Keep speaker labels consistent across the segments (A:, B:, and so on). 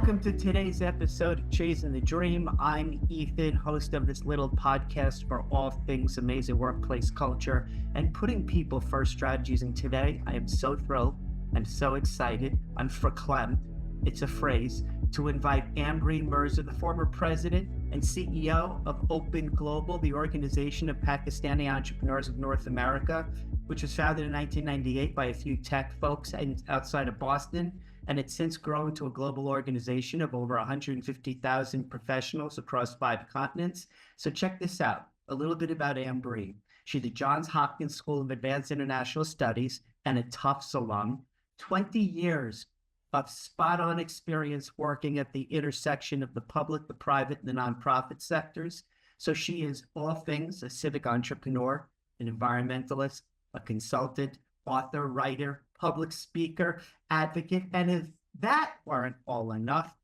A: Welcome to today's episode of Chazin-the-Dream. I'm Ethan, host of this little podcast for all things amazing workplace culture and putting people first strategies. And today, I am so thrilled, I'm so excited, I'm verklempt, it's a phrase, to invite Ambereen Mirza, the former president and CEO of Open Global, the organization of Pakistani entrepreneurs of North America, which was founded in 1998 by a few tech folks outside of Boston. And it's since grown to a global organization of over 150,000 professionals across 5 continents. So check this out, a little bit about Ambereen. She's the Johns Hopkins School of Advanced International Studies and a Tufts alum, 20 years of spot-on experience working at the intersection of the public, the private, and the nonprofit sectors. So she is all things a civic entrepreneur, an environmentalist, a consultant, author, writer, public speaker, advocate, and if that weren't all enough,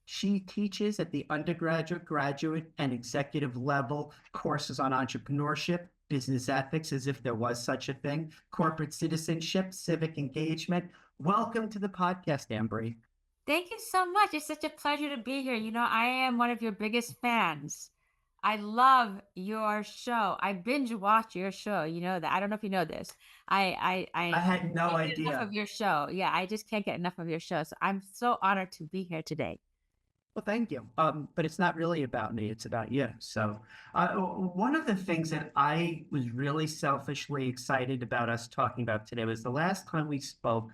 A: she teaches at the undergraduate, graduate, and executive level courses on entrepreneurship, business ethics, as if there was such a thing, corporate citizenship, civic engagement. Welcome to the podcast, Ambereen.
B: Thank you so much. It's such a pleasure to be here. You know, I am one of your biggest fans. I love your show. I binge watch your show. You know that. I don't know if you know this.
A: I had no
B: can't get enough
A: idea.
B: of your show. Yeah, I just can't get enough of your show. So I'm so honored to be here today.
A: Well, thank you. But it's not really about me. It's about you. So one of the things that I was really selfishly excited about us talking about today was the last time we spoke,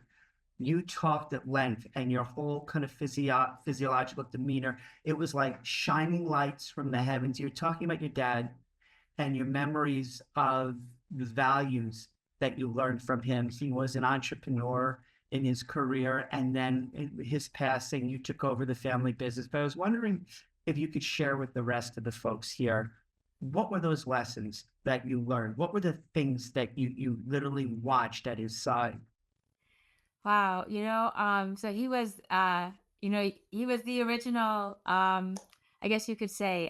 A: you talked at length and your whole kind of physiological demeanor, it was like shining lights from the heavens. You're talking about your dad and your memories of the values that you learned from him. He was an entrepreneur in his career, and then in his passing, you took over the family business. But I was wondering if you could share with the rest of the folks here, what were those lessons that you learned? What were the things that you literally watched at his side?
B: Wow. So he was, he was the original, I guess you could say,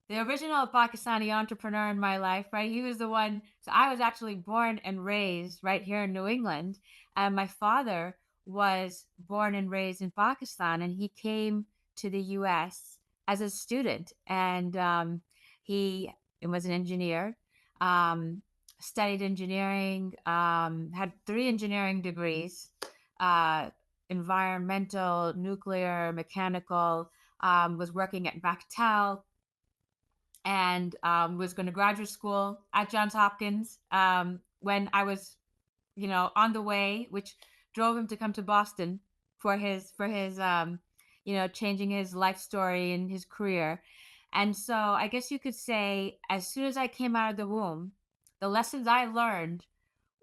B: the original Pakistani entrepreneur in my life, right? He was the one. So I was actually born and raised right here in New England. And my father was born and raised in Pakistan, and he came to the US as a student. And he was an engineer, studied engineering, had 3 engineering degrees, environmental, nuclear, mechanical, was working at Bechtel, and was going to graduate school at Johns Hopkins when I was, on the way, which drove him to come to Boston for his changing his life story and his career. And so I guess you could say, as soon as I came out of the womb, the lessons I learned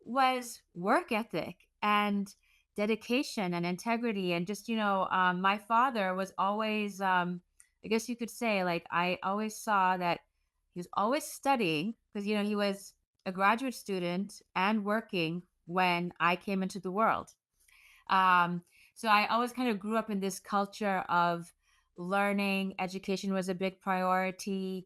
B: was work ethic and dedication and integrity. And just, my father was always, I guess you could say, like, I always saw that he was always studying because, he was a graduate student and working when I came into the world. So I always kind of grew up in this culture of learning. Education was a big priority.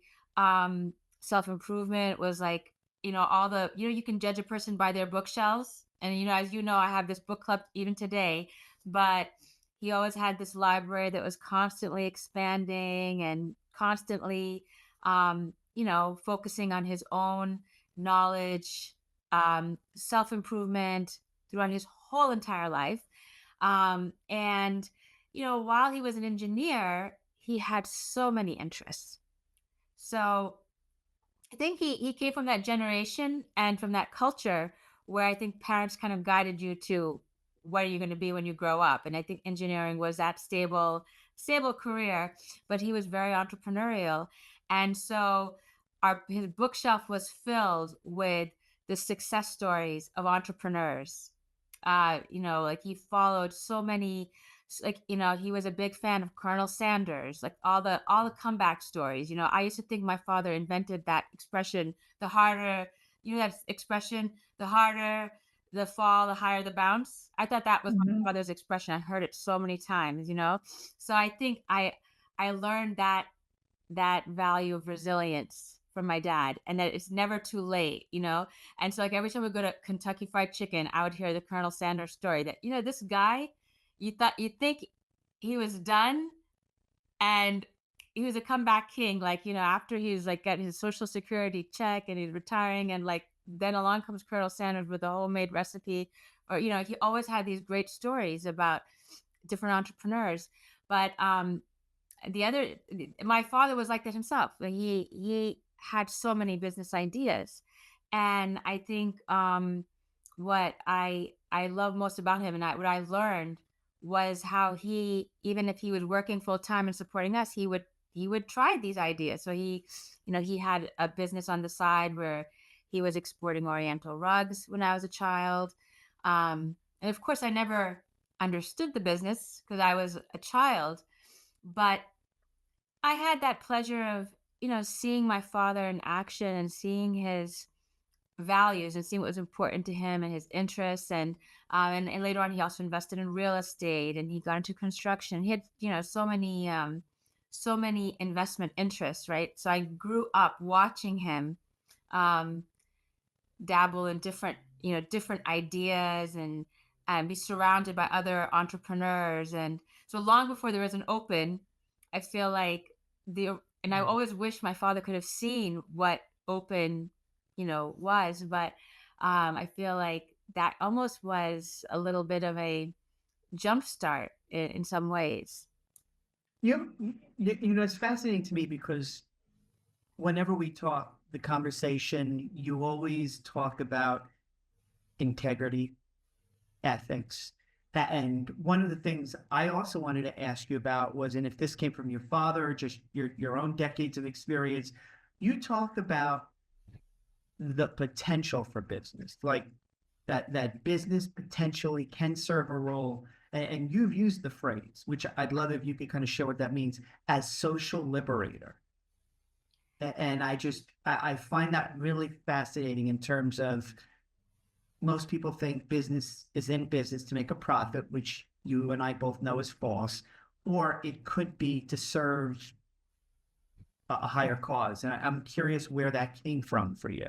B: Self-improvement was like, all the, you can judge a person by their bookshelves. And, as you know, I have this book club even today, but he always had this library that was constantly expanding and constantly, focusing on his own knowledge, self-improvement throughout his whole entire life. And, while he was an engineer, he had so many interests. So I think he came from that generation and from that culture where I think parents kind of guided you to what are you going to be when you grow up. And I think engineering was that stable career, but he was very entrepreneurial. And so his bookshelf was filled with the success stories of entrepreneurs. Like he followed so many, he was a big fan of Colonel Sanders, like all the comeback stories. I used to think my father invented that expression, the harder, that expression, the harder the fall, the higher the bounce. I thought that was my father's expression. I heard it so many times, So I think I learned that value of resilience from my dad, and that it's never too late, And so like every time we go to Kentucky Fried Chicken, I would hear the Colonel Sanders story that, this guy, you think he was done, and he was a comeback king. Like, after he was like getting his social security check and he's retiring, and like then along comes Colonel Sanders with a homemade recipe. Or, he always had these great stories about different entrepreneurs. But my father was like that himself. Like, he had so many business ideas. And I think what I love most about him, and what I learned, was how he, even if he was working full time and supporting us, he would try these ideas. So he had a business on the side where he was exporting Oriental rugs when I was a child. And of course, I never understood the business because I was a child, but I had that pleasure of, seeing my father in action and seeing his values and seeing what was important to him and his interests. And later on, he also invested in real estate and he got into construction. He had, so many investment interests, right? So I grew up watching him um, dabble in different ideas, and be surrounded by other entrepreneurs. And so long before there was an open, I feel like and I always wish my father could have seen what open, was. But I feel like that almost was a little bit of a jump start in some ways.
A: It's fascinating to me because whenever we talk, the conversation, you always talk about integrity, ethics. And one of the things I also wanted to ask you about was, and if this came from your father or just your own decades of experience, you talk about the potential for business, like that business potentially can serve a role. And you've used the phrase, which I'd love if you could kind of share what that means, as social liberator. And I find that really fascinating in terms of most people think business is in business to make a profit, which you and I both know is false, or it could be to serve a higher cause. And I'm curious where that came from for you.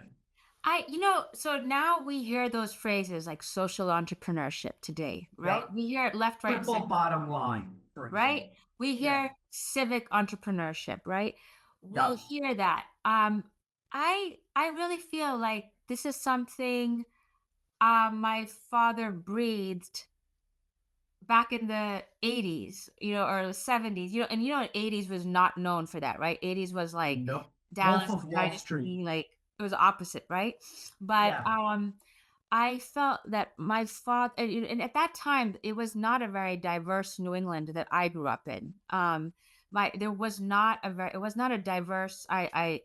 B: So now we hear those phrases like social entrepreneurship today, right?
A: Yep.
B: We hear it left, right, and
A: Triple
B: center,
A: bottom line, for
B: right?
A: example.
B: We
A: Yeah.
B: hear civic entrepreneurship, right? We'll
A: Yep.
B: hear that. I really feel like this is something my father breathed back in the 80s, or the 70s, and 80s was not known for that, right? 80s was like
A: Nope. Wolf
B: Dallas
A: of Wall Street.
B: Dynasty, like it was opposite, right? But
A: Yeah.
B: I felt that my father, and at that time, it was not a very diverse New England that I grew up in. There was not it was not a diverse. I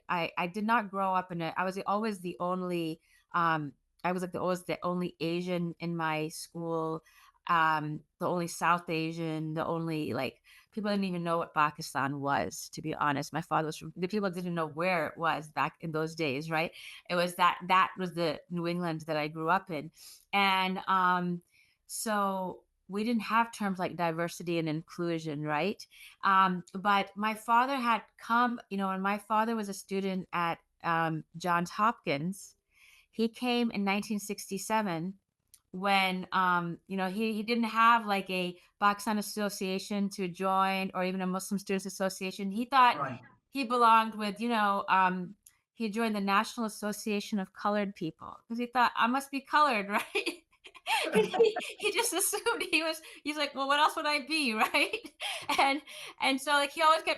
B: did not grow up in it. I was always the only. I was like always the only Asian in my school. The only South Asian. The only, like, people didn't even know what Pakistan was. To be honest, my father was from. The people didn't know where it was back in those days, right? It was that was the New England that I grew up in. And so we didn't have terms like diversity and inclusion, right? But my father had come, and my father was a student at Johns Hopkins. He came in 1967 when he didn't have like a Pakistan association to join, or even a Muslim Students Association. He thought
A: Right.
B: he belonged with, he joined the National Association of Colored People because he thought I must be colored, right? He just assumed he's like, well, what else would I be, right? and so like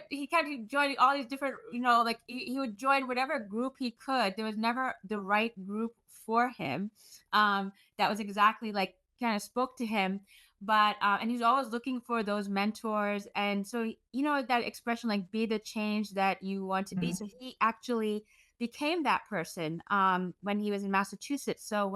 B: he kept joining all these different, like he would join whatever group he could. There was never the right group for him that was exactly like kind of spoke to him. But and he's always looking for those mentors. And so that expression, like, be the change that you want to be.
A: Mhm.
B: So he actually became that person when he was in Massachusetts. So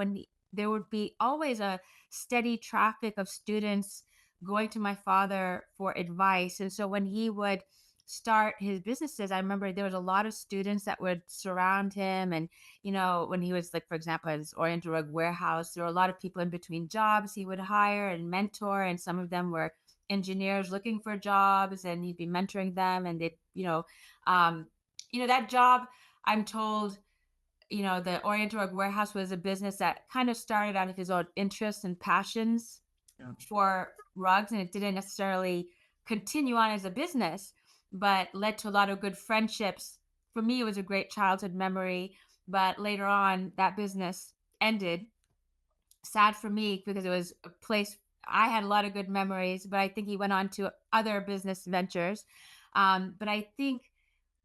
B: there would be always a steady traffic of students going to my father for advice. And so when he would start his businesses, I remember there was a lot of students that would surround him. And when he was, like, for example, at his Oriental Rug warehouse, there were a lot of people in between jobs he would hire and mentor, and some of them were engineers looking for jobs, and he'd be mentoring them. And they, that job, I'm told, the Oriental Rug warehouse was a business that kind of started out of his own interests and passions
A: Yeah.
B: for rugs, and it didn't necessarily continue on as a business, but led to a lot of good friendships. For me, it was a great childhood memory, but later on, that business ended. Sad for me because it was a place I had a lot of good memories, but I think he went on to other business ventures. But I think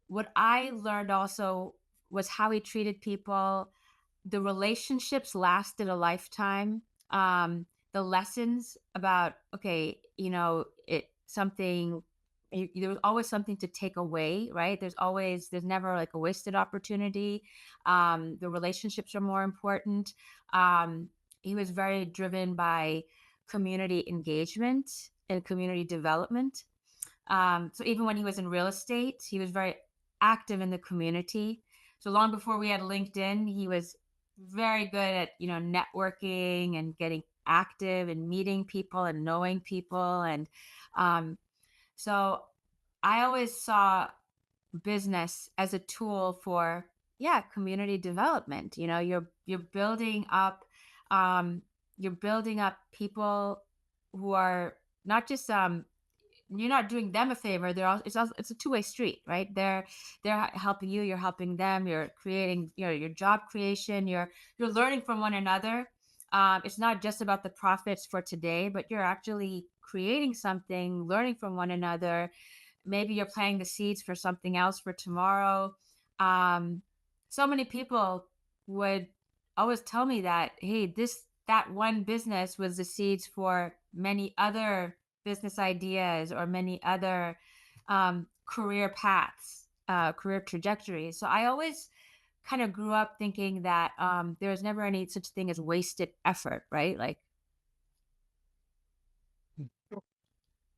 B: what I learned also was how he treated people. The relationships lasted a lifetime. The lessons about, okay, it something, there was always something to take away, right? There's never like a wasted opportunity. The relationships are more important. Um, he was very driven by community engagement and community development. So even when he was in real estate, he was very active in the community. So long before we had LinkedIn, he was very good at, networking and getting active and meeting people and knowing people. And um, so I always saw business as a tool for, yeah, community development. You're building up, um, people who are not just you're not doing them a favor. It's a two-way street, right? They're helping you, you're helping them, you're creating, your job creation, you're learning from one another. It's not just about the profits for today, but you're actually creating something, learning from one another. Maybe you're planting the seeds for something else for tomorrow. Um, so many people would always tell me that, hey, that one business was the seeds for many other business ideas or many other career paths, career trajectories. So I always kind of grew up thinking that there's never any such thing as wasted effort, right? Like,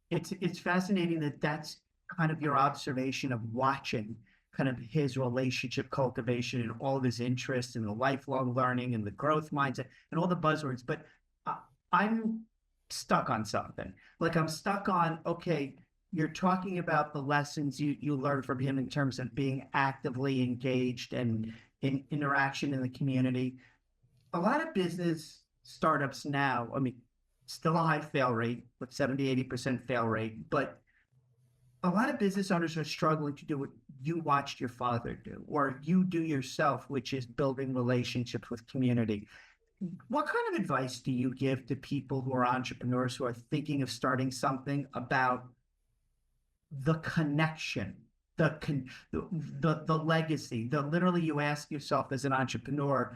A: It's fascinating that that's kind of your observation of watching kind of his relationship cultivation and all of his interests and the lifelong learning and the growth mindset and all the buzzwords. But uh, I'm stuck on something. Like I'm stuck on, okay, you're talking about the lessons you learned from him in terms of being actively engaged and in interaction in the community. A lot of business startups now, I mean, still a high fail rate, with 70-80% fail rate, but a lot of business owners are struggling to do what you watched your father do, or you do yourself, which is building relationships with community. What kind of advice do you give to people who are entrepreneurs who are thinking of starting something about the connection, the legacy, the literally you ask yourself as an entrepreneur,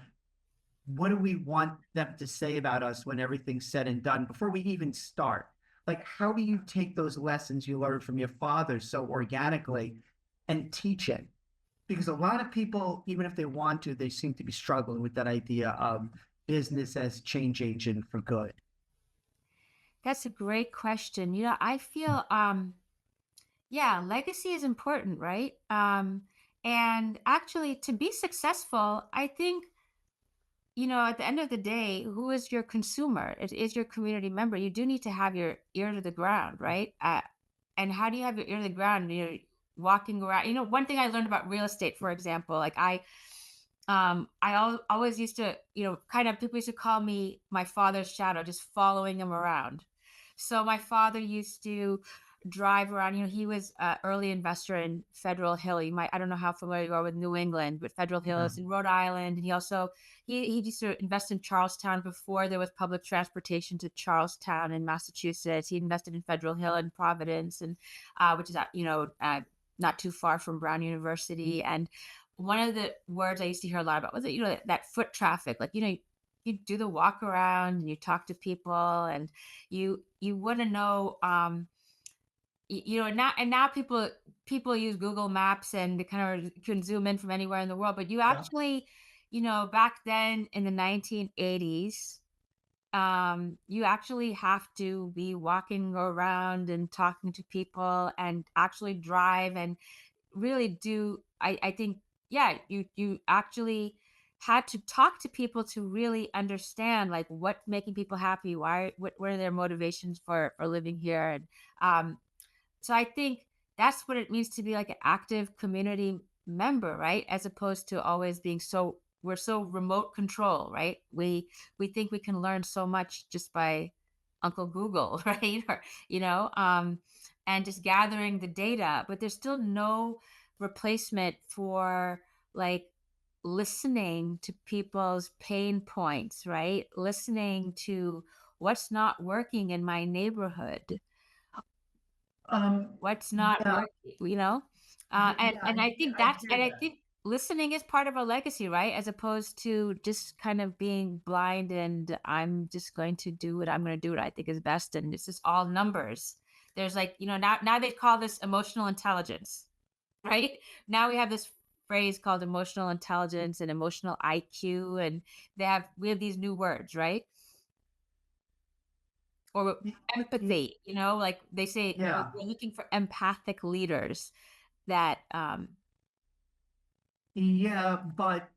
A: what do we want them to say about us when everything's said and done before we even start? Like, how do you take those lessons you learned from your father so organically and teach it? Because a lot of people, even if they want to, they seem to be struggling with that idea of business as change agent for good.
B: that's a great question. I feel yeah, legacy is important, right? And actually to be successful, I think, at the end of the day, who is your consumer? It is your community member. You do need to have your ear to the ground, right? And how do you have your ear to the ground? You're walking around. One thing I learned about real estate, for example, like always used to, kind of people used to call me my father's shadow, just following him around. So my father used to drive around. He was an early investor in Federal Hill. I don't know how familiar you are with New England, but Federal Hill
A: Yeah.
B: is in Rhode Island. And he used to invest in Charlestown before there was public transportation to Charlestown in Massachusetts. He invested in Federal Hill in Providence, and which is not too far from Brown University. And one of the words I used to hear a lot about was that foot traffic. Like, you do the walk around and you talk to people, and you want to know, and now people use Google Maps, and they kind of can zoom in from anywhere in the world. But you
A: Yeah.
B: actually, back then in the 1980s, you actually have to be walking around and talking to people and actually drive and really do. I think, yeah, you actually had to talk to people to really understand like what's making people happy, what are their motivations for living here. And so I think that's what it means to be like an active community member, right? As opposed to always being we're so remote control, right? We think we can learn so much just by Uncle Google, right? Or, you know, um, and just gathering the data, but there's still no replacement for like listening to people's pain points, right? Listening to what's not working in my neighborhood, what's not
A: Yeah,
B: working, you know?
A: yeah,
B: And I think
A: I
B: that's,
A: hear
B: and I
A: that.
B: think listening is part of our legacy, right? As opposed to just kind of being blind and I'm just going to do what I'm going to do what I think is best. And it's just all numbers. There's like, now they call this emotional intelligence, right? Now we have this phrase called emotional intelligence and emotional IQ, and we have these new words, right? Or empathy, like they say,
A: Yeah,
B: we're looking for empathic leaders that
A: yeah, but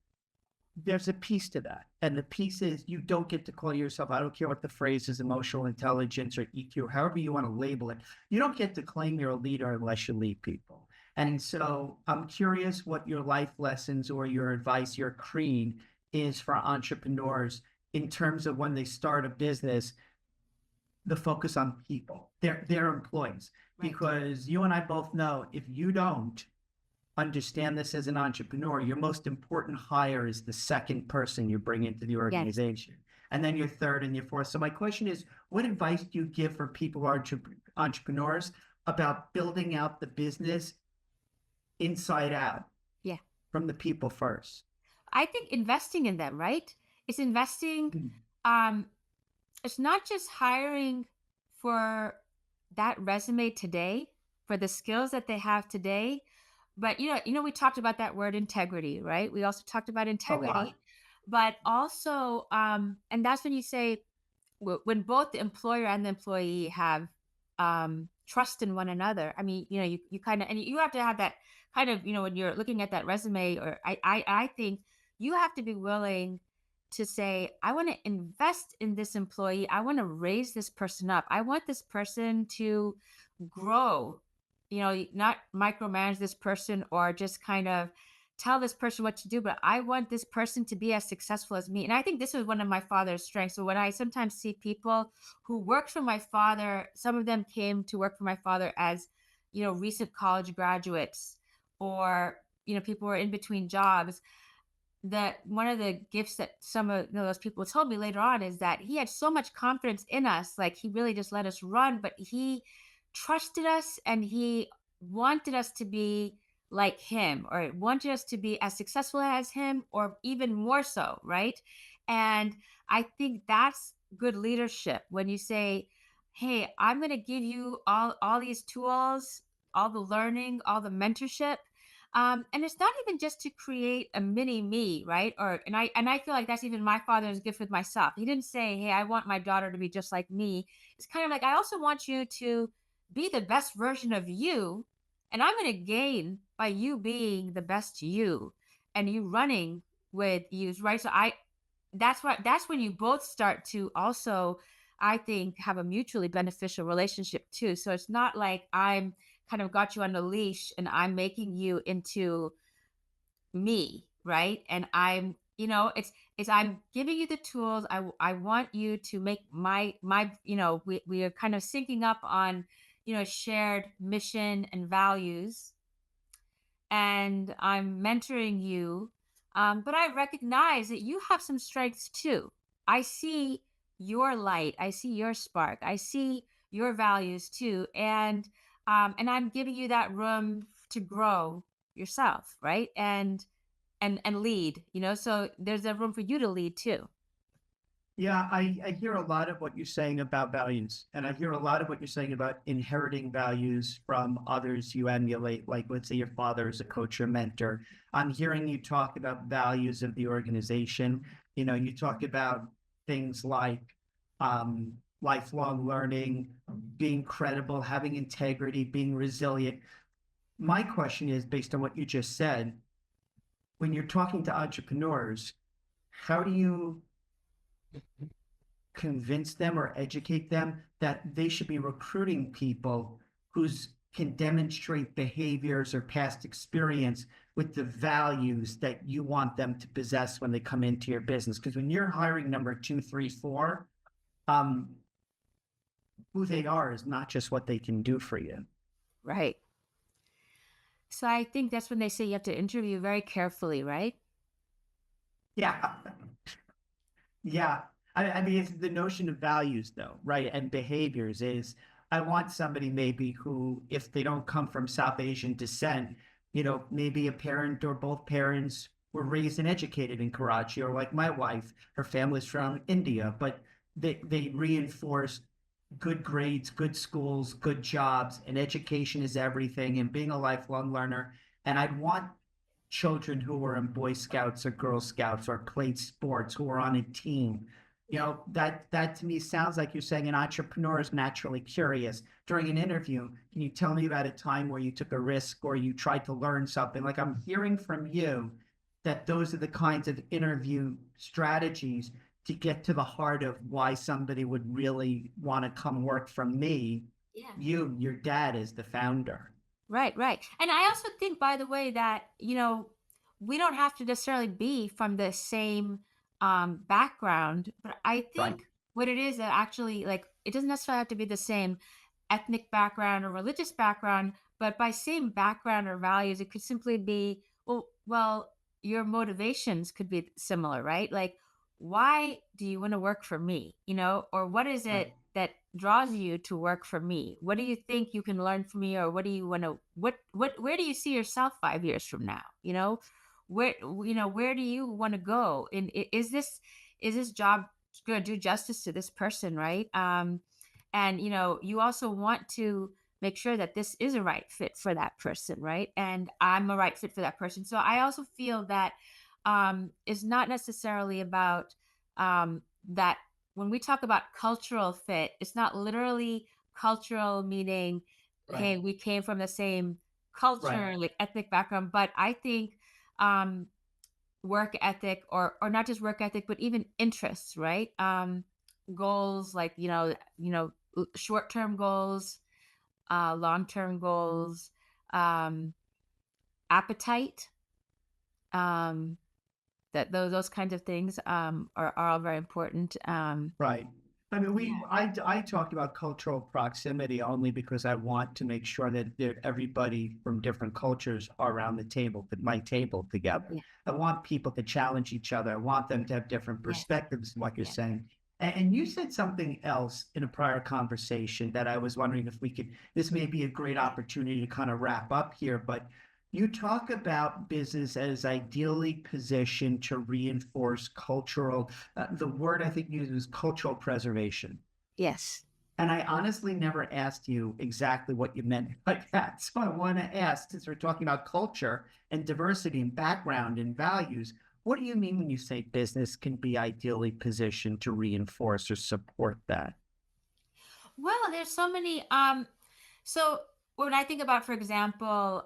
A: there's a piece to that. And the piece is you don't get to call yourself, I don't care what the phrase is, emotional intelligence or EQ, however you want to label it. You don't get to claim you're a leader unless you lead people. And so I'm curious what your life lessons or your advice, your creed is for entrepreneurs in terms of when they start a business, the focus on people, their employees.
B: right.
A: Because you and I both know if you don't understand this as an entrepreneur, your most important hire is the second person you bring into the
B: Yes.
A: organization. And then your third and your fourth. So my question is, what advice do you give for people who are entrepreneurs about building out the business inside out
B: Yeah.
A: from the people first?
B: I think investing in them, right? It's investing,
A: Mm.
B: um, it's not just hiring for that resume today, for the skills that they have today, but we talked about that word integrity, right? We also talked about
A: A lot.
B: integrity, but also, and that's when you say, when both the employer and the employee have trust in one another. I mean, you kind of, and you have to have that kind of, when you're looking at that resume, or I think you have to be willing to say, I want to invest in this employee. I want to raise this person up. I want this person to grow, not micromanage this person or just kind of tell this person what to do, but I want this person to be as successful as me. And I think this is one of my father's strengths. So when I sometimes see people who worked for my father, some of them came to work for my father as, recent college graduates, or, people who are in between jobs. That one of the gifts that some of those people told me later on is that he had so much confidence in us. Like he really just let us run, but he trusted us and he wanted us to be like him, or wanted us to be as successful as him, or even more so, right? And I think that's good leadership when you say, hey, I'm going to give you all these tools, all the learning, all the mentorship, and it's not even just to create a mini me, right? And I feel like that's even my father's gift with myself. He didn't say, hey, I want my daughter to be just like me. It's kind of like, I also want you to be the best version of you, and I'm going to gain by you being the best you and you running with you, right? So that's when you both start to also, I think, have a mutually beneficial relationship too. So it's not like I'm kind of got you on the leash and I'm making you into me, right? And it's I'm giving you the tools. I want you to make my we are kind of syncing up on shared mission and values, and I'm mentoring you. But I recognize that you have some strengths too. I see your light. I see your spark. I see your values too. And I'm giving you that room to grow yourself, right? And lead, so there's a room for you to lead too.
A: Yeah, I hear a lot of what you're saying about values, and I hear a lot of what you're saying about inheriting values from others you emulate, like let's say your father is a coach or mentor. I'm hearing you talk about values of the organization. You talk about things like lifelong learning, being credible, having integrity, being resilient. My question is based on what you just said, when you're talking to entrepreneurs, how do you convince them or educate them that they should be recruiting people who can demonstrate behaviors or past experience with the values that you want them to possess when they come into your business? Because when you're hiring number 2, 3, 4, who they are is not just what they can do for you.
B: Right. So I think that's when they say you have to interview very carefully, right?
A: Yeah. Yeah. I mean, it's the notion of values, though, right? And behaviors is I want somebody maybe who, if they don't come from South Asian descent, maybe a parent or both parents were raised and educated in Karachi, or like my wife, her family's from India, but they reinforce good grades, good schools, good jobs, and education is everything, and being a lifelong learner. And I'd want children who were in Boy Scouts or Girl Scouts or played sports who were on a team.
B: Yeah.
A: That to me sounds like you're saying an entrepreneur is naturally curious. During an interview, can you tell me about a time where you took a risk or you tried to learn something? Like I'm hearing from you that those are the kinds of interview strategies to get to the heart of why somebody would really want to come work for me.
B: Yeah.
A: Your dad is the founder.
B: Right, right. And I also think, by the way, that, we don't have to necessarily be from the same background, but I
A: Right,
B: think what it is that actually, like, it doesn't necessarily have to be the same ethnic background or religious background, but by same background or values, it could simply be, well, your motivations could be similar, right? Like, why do you want to work for me? Or what is
A: right,
B: it that draws you to work for me? What do you think you can learn from me, or what do you want to where do you see yourself 5 years from now? Where do you want to go? And is this job going to do justice to this person, right? And you also want to make sure that this is a right fit for that person, right? And I'm a right fit for that person. So I also feel that it's not necessarily about that when we talk about cultural fit, it's not literally cultural meaning,
A: right,
B: hey, we came from the same
A: right.
B: culture, like ethnic background, but I think um, work ethic, or not just work ethic, but even interests, right? Goals, like short term goals, long term goals, um, appetite. Um, that those kinds of things are all very important.
A: Right. I mean,
B: Yeah,
A: I talked about cultural proximity only because I want to make sure that everybody from different cultures are around the table, at my table together.
B: yeah,
A: I want people to challenge each other. I want them to have different
B: yes,
A: perspectives, like you're
B: yes,
A: saying. And you said something else in a prior conversation that I was wondering if we could, this may be a great opportunity to kind of wrap up here, but you talk about business as ideally positioned to reinforce cultural the word I think you used was cultural preservation.
B: yes.
A: And I honestly never asked you exactly what you meant by that. So I want to ask, since we're talking about culture and diversity and background and values, what do you mean when you say business can be ideally positioned to reinforce or support that?
B: Well, there's so many. So when I think about, for example,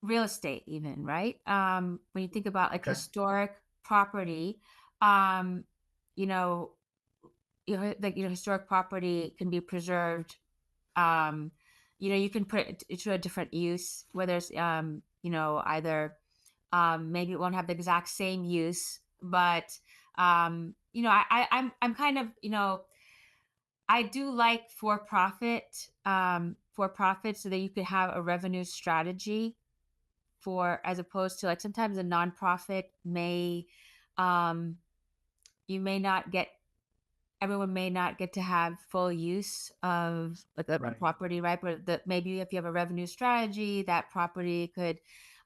B: real estate, even, right? When you think about like
A: Okay.
B: historic property, um, you know, historic property can be preserved. Um, you can put it into a different use, whether it's either maybe it won't have the exact same use, but I'm kind of I do like for profit, so that you could have a revenue strategy, for as opposed to, like, sometimes a nonprofit may um you may not get everyone may not get to have full use of, like, a
A: Right.
B: property, right? But maybe if you have a revenue strategy, that property could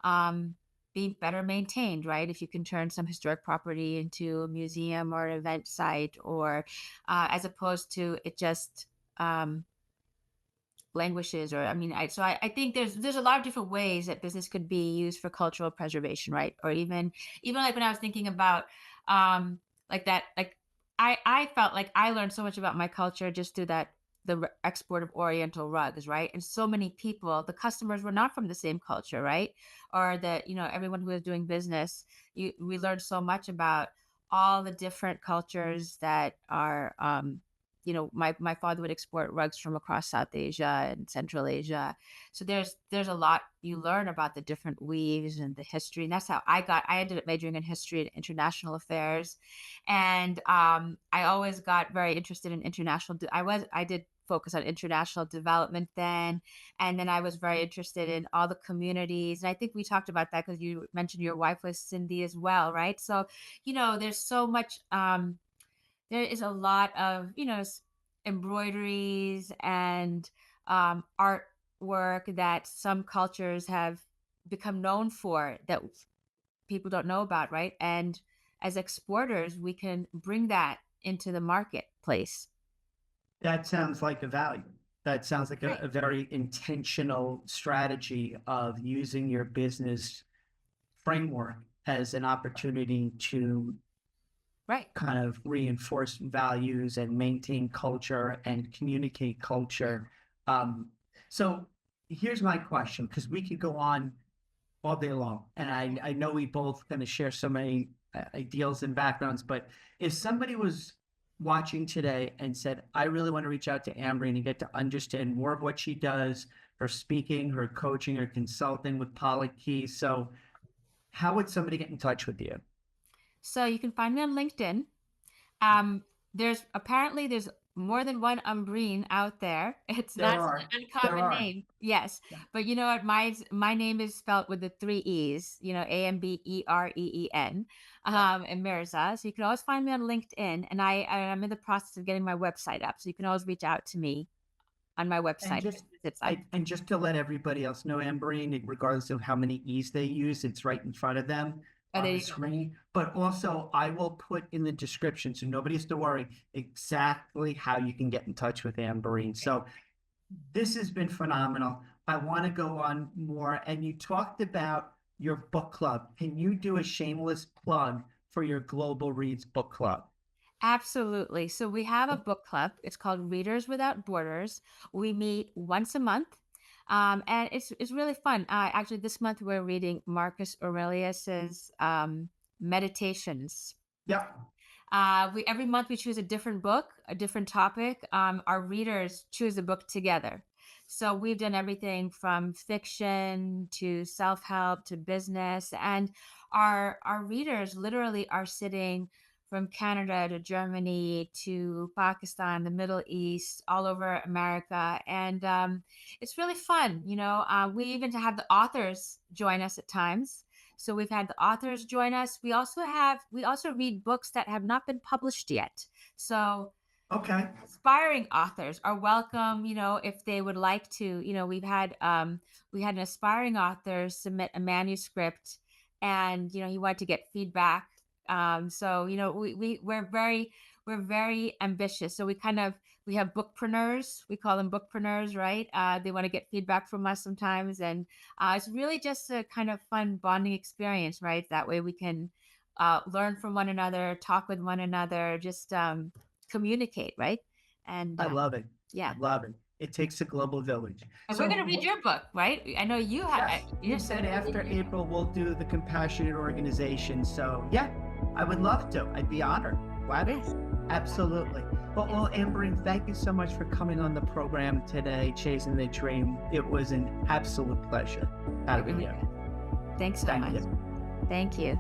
B: um be better maintained, right? If you can turn some historic property into a museum or an event site, or as opposed to it just um languishes. Or, I mean, I think there's a lot of different ways that business could be used for cultural preservation, right? Or even like when I was thinking about like that, like I felt like I learned so much about my culture just through the export of oriental rugs, right? And so many people, the customers, were not from the same culture, right? Or that, everyone who was doing business, we learned so much about all the different cultures that are my father would export rugs from across South Asia and Central Asia. So there's a lot you learn about the different weaves and the history. And that's how I ended up majoring in history and international affairs. And I always got very interested in international. I did focus on international development then. And then I was very interested in all the communities. And I think we talked about that because you mentioned your wife was Cindy as well, right? So, there's so much, there is a lot of, embroideries and artwork that some cultures have become known for that people don't know about, right? And as exporters, we can bring that into the marketplace.
A: That sounds like a value. That sounds like
B: Right.
A: a very intentional strategy of using your business framework as an opportunity to
B: Right.
A: kind of reinforce values and maintain culture and communicate culture. So here's my question, because we could go on all day long, and I know we both kind of share so many ideals and backgrounds, but if somebody was watching today and said, I really want to reach out to Ambereen and get to understand more of what she does, her speaking, her coaching, her consulting with Polity. So how would somebody get in touch with you?
B: So you can find me on LinkedIn. There's more than one Ambereen out there. It's
A: There
B: not such
A: are,
B: an
A: there
B: uncommon
A: are.
B: name. Yes.
A: Yeah.
B: But you know what? My name is spelled with the three E's, Ambereen, and Mirza. So you can always find me on LinkedIn. And I'm in the process of getting my website up. So you can always reach out to me on my
A: And
B: website.
A: just
B: It's on.
A: and just to let everybody else know, Ambereen, regardless of how many E's they use, it's right in front of them
B: Oh,
A: on
B: there
A: the
B: you go.
A: screen. But also, I will put in the description, so nobody has to worry, exactly how you can get in touch with Ambereen. So this has been phenomenal. I want to go on more. And you talked about your book club. Can you do a shameless plug for your Global Reads book club?
B: Absolutely. So we have a book club. It's called Readers Without Borders. We meet once a month. And it's really fun. Actually, this month we're reading Marcus Aurelius's Meditations.
A: Yeah.
B: We every month we choose a different book, a different topic. Our readers choose a book together. So we've done everything from fiction to self-help to business, and our readers literally are sitting from Canada to Germany to Pakistan, the Middle East, all over America, and it's really fun. We even have the authors join us at times. So we've had the authors join us. We also read books that have not been published yet. So
A: Okay.
B: aspiring authors are welcome, if they would like to. We had an aspiring author submit a manuscript, and he wanted to get feedback. So we're very ambitious. So we have bookpreneurs. We call them bookpreneurs, right? They want to get feedback from us sometimes, and it's really just a kind of fun bonding experience, right? That way we can learn from one another, talk with one another, just communicate, right? And
A: I love it.
B: yeah.
A: I love it. It takes a global village.
B: And we're
A: So,
B: going to read your book, right? I know you have.
A: yes, you said after April we'll do the compassionate organization. So, yeah, I would love to. I'd be honored. Glad.
B: Yes.
A: Absolutely. Well, Ambereen, thank you so much for coming on the program today, Chasing the Dream. It was an absolute pleasure having you.
B: Thanks so
A: Thank
B: much.
A: you.
B: Thank you.